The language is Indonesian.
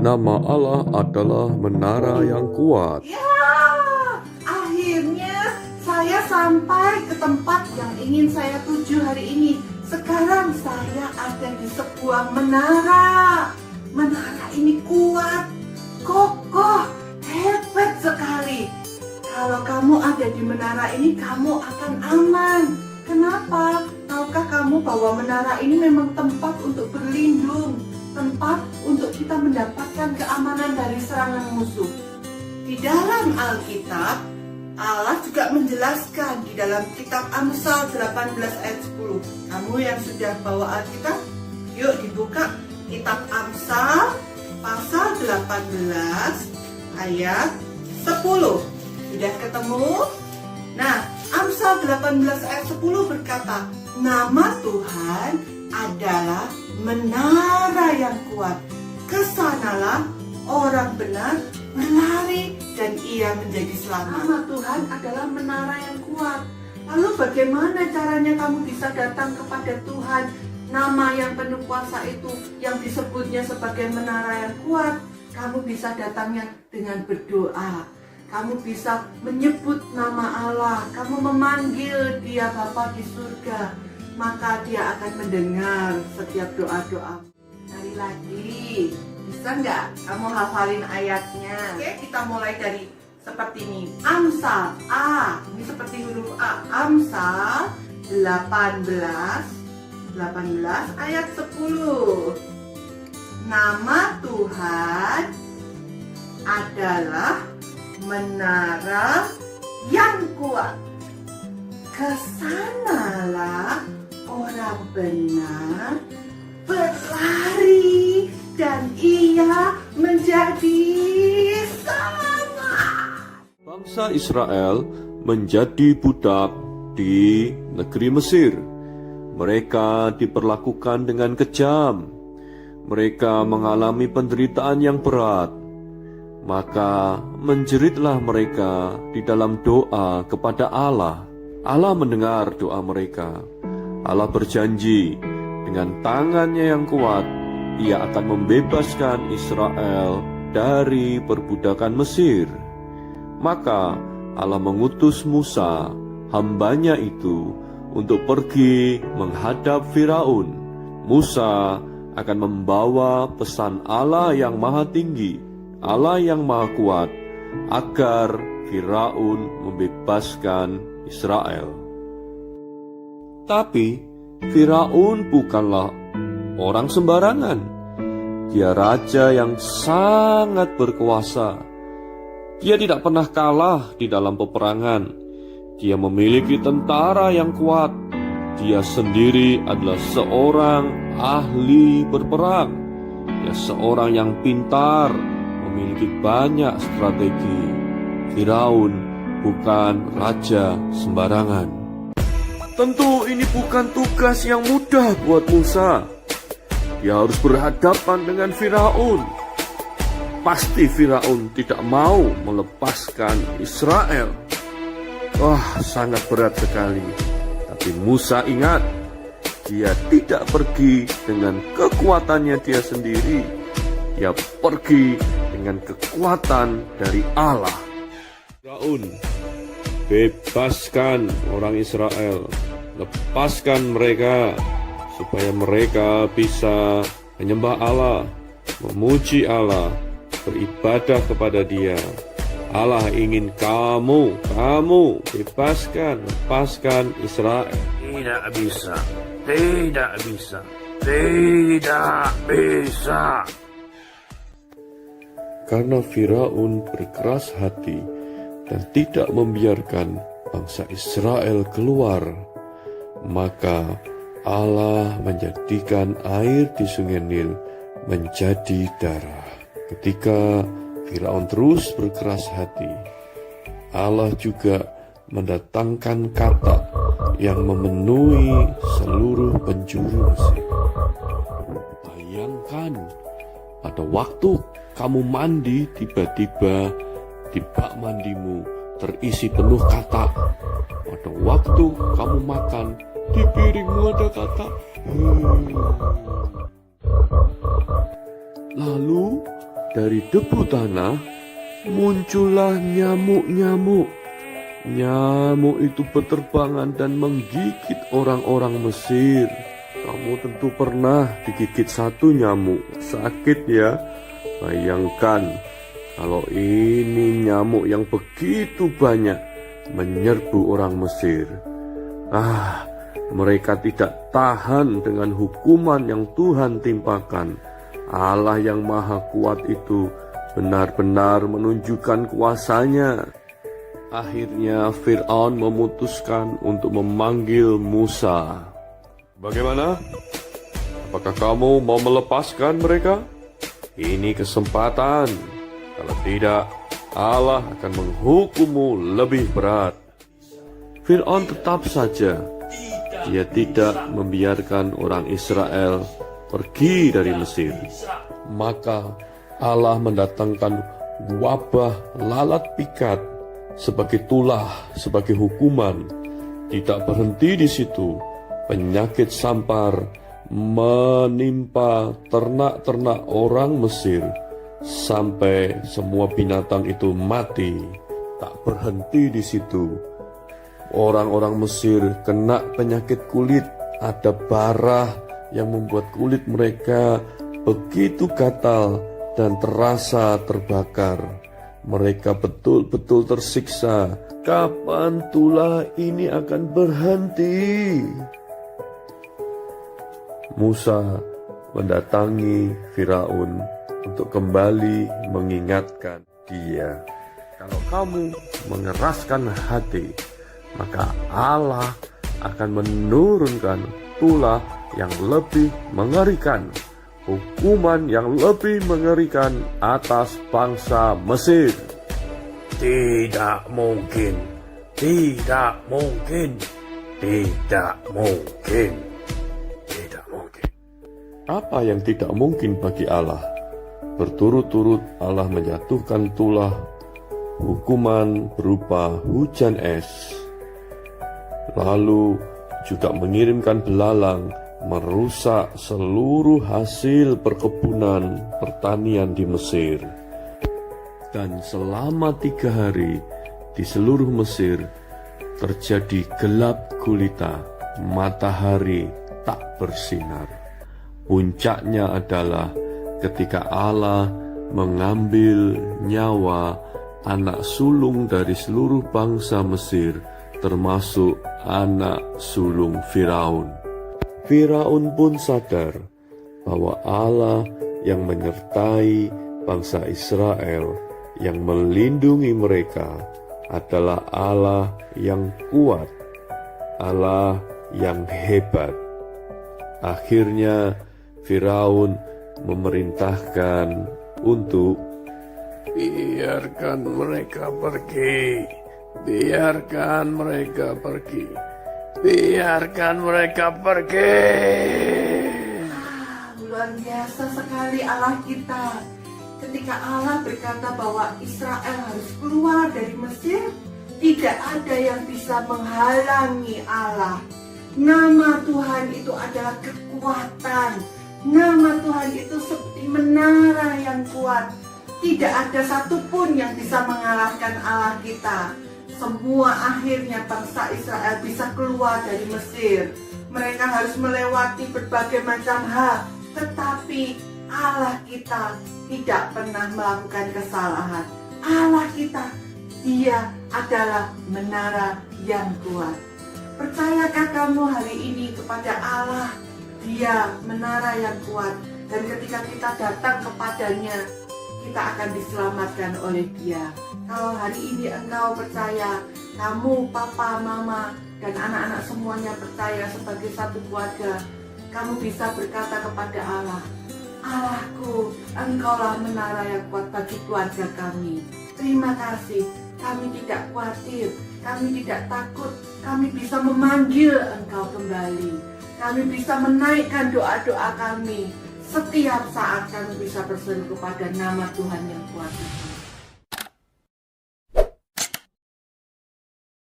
nama Allah adalah menara yang kuat. Ya, akhirnya saya sampai ke tempat yang ingin saya tuju hari ini. Sekarang saya ada di sebuah menara. Menara ini kuat, kokoh, hebat sekali. Kalau kamu ada di menara ini, kamu akan aman. Kenapa? Tahukah kamu bahwa menara ini memang tempat untuk berlindung, tempat untuk kita mendapatkan keamanan dari serangan musuh. Di dalam Alkitab, Allah juga menjelaskan di dalam kitab Amsal 18 ayat 10. Kamu yang sudah bawa Alkitab, yuk dibuka kitab Amsal pasal 18 ayat 10. Sudah ketemu? Nah, Amsal 18 ayat 10 berkata, nama Tuhan adalah menara yang kuat. Kesanalah orang benar berlari dan ia menjadi selamat. Nama Tuhan adalah menara yang kuat. Lalu bagaimana caranya kamu bisa datang kepada Tuhan? Nama yang penuh kuasa itu yang disebutnya sebagai menara yang kuat. Kamu bisa datangnya dengan berdoa. Kamu bisa menyebut nama Allah. Kamu memanggil Dia Bapa di surga. Maka Dia akan mendengar setiap doa-doa. Sekali lagi, bisa nggak kamu hafalin ayatnya? Oke, kita mulai dari seperti ini. Amsal A, ini seperti huruf A. Amsal 18 ayat 10. Nama Tuhan adalah menara yang kuat. Kesanalah orang benar berlari dan ia menjadi selamat. Bangsa Israel menjadi budak di negeri Mesir. Mereka diperlakukan dengan kejam. Mereka mengalami penderitaan yang berat. Maka menjeritlah mereka di dalam doa kepada Allah. Allah mendengar doa mereka. Allah berjanji dengan tangannya yang kuat, Ia akan membebaskan Israel dari perbudakan Mesir. Maka Allah mengutus Musa, hambanya itu, untuk pergi menghadap Firaun. Musa akan membawa pesan Allah yang maha tinggi, Allah yang maha kuat, agar Firaun membebaskan Israel. Tapi Firaun bukanlah orang sembarangan. Dia raja yang sangat berkuasa. Dia tidak pernah kalah di dalam peperangan. Dia memiliki tentara yang kuat. Dia sendiri adalah seorang ahli berperang. Dia seorang yang pintar, memiliki banyak strategi. Firaun bukan raja sembarangan. Tentu ini bukan tugas yang mudah buat Musa. Dia harus berhadapan dengan Firaun. Pasti Firaun tidak mau melepaskan Israel. Wah, sangat berat sekali. Tapi Musa ingat, dia tidak pergi dengan kekuatannya dia sendiri. Dia pergi dengan kekuatan dari Allah. Firaun, bebaskan orang Israel, lepaskan mereka, supaya mereka bisa menyembah Allah, memuji Allah, beribadah kepada Dia. Allah ingin kamu lepaskan Israel. Tidak bisa, tidak bisa, tidak bisa. Karena Firaun berkeras hati dan tidak membiarkan bangsa Israel keluar, maka Allah menjadikan air di sungai Nil menjadi darah. Ketika Firaun terus berkeras hati, Allah juga mendatangkan katak yang memenuhi seluruh penjuru Mesir. Bayangkan, pada waktu kamu mandi, tiba-tiba di bak mandimu terisi penuh katak. Pada waktu kamu makan, di piringmu ada katak. Lalu dari debu tanah muncullah nyamuk-nyamuk. Nyamuk itu berterbangan dan menggigit orang-orang Mesir. Kamu tentu pernah digigit satu nyamuk. Sakit ya? Bayangkan kalau ini nyamuk yang begitu banyak menyerbu orang Mesir. Mereka tidak tahan dengan hukuman yang Tuhan timpakan. Allah yang maha kuat itu benar-benar menunjukkan kuasanya. Akhirnya Fir'aun memutuskan untuk memanggil Musa. Bagaimana? Apakah kamu mau melepaskan mereka? Ini kesempatan. Kalau tidak, Allah akan menghukummu lebih berat. Fir'aun tetap saja. Dia tidak membiarkan orang Israel pergi dari Mesir. Maka Allah mendatangkan wabah lalat pikat sebagai tulah, sebagai hukuman. Tidak berhenti di situ. Penyakit sampar menimpa ternak-ternak orang Mesir sampai semua binatang itu mati. Tak berhenti di situ. Orang-orang Mesir kena penyakit kulit. Ada bara yang membuat kulit mereka begitu gatal dan terasa terbakar. Mereka betul-betul tersiksa. Kapan tulah ini akan berhenti? Musa mendatangi Firaun untuk kembali mengingatkan dia. Kalau kamu mengeraskan hati, maka Allah akan menurunkan tulah yang lebih mengerikan, hukuman yang lebih mengerikan atas bangsa Mesir. Tidak mungkin, tidak mungkin, tidak mungkin, tidak mungkin. Apa yang tidak mungkin bagi Allah? Berturut-turut Allah menjatuhkan tulah hukuman berupa hujan es. Lalu juga mengirimkan belalang merusak seluruh hasil perkebunan pertanian di Mesir. Dan selama 3 hari di seluruh Mesir terjadi gelap gulita, matahari tak bersinar. Puncaknya adalah ketika Allah mengambil nyawa anak sulung dari seluruh bangsa Mesir, termasuk anak sulung Firaun. Firaun pun sadar bahwa Allah yang menyertai bangsa Israel, yang melindungi mereka, adalah Allah yang kuat, Allah yang hebat. Akhirnya Firaun memerintahkan untuk biarkan mereka pergi, biarkan mereka pergi, biarkan mereka pergi. Luar biasa sekali Allah kita. Ketika Allah berkata bahwa Israel harus keluar dari Mesir, tidak ada yang bisa menghalangi Allah. Nama Tuhan itu adalah kekuatan. Nama Tuhan itu seperti menara yang kuat. Tidak ada satupun yang bisa mengalahkan Allah kita. Semua akhirnya bangsa Israel bisa keluar dari Mesir. Mereka harus melewati berbagai macam hal, tetapi Allah kita tidak pernah melakukan kesalahan. Allah kita, Dia adalah menara yang kuat. Percayakah kamu hari ini kepada Allah? Dia menara yang kuat, dan ketika kita datang kepadanya, kita akan diselamatkan oleh Dia. Kalau hari ini engkau percaya, kamu, papa, mama, dan anak-anak semuanya percaya sebagai satu keluarga, kamu bisa berkata kepada Allah, Allahku, Engkaulah menara yang kuat bagi keluarga kami. Terima kasih, kami tidak khawatir, kami tidak takut, kami bisa memanggil Engkau kembali. Kami bisa menaikkan doa-doa kami. Setiap saat kami bisa berseru kepada nama Tuhan yang kuat itu.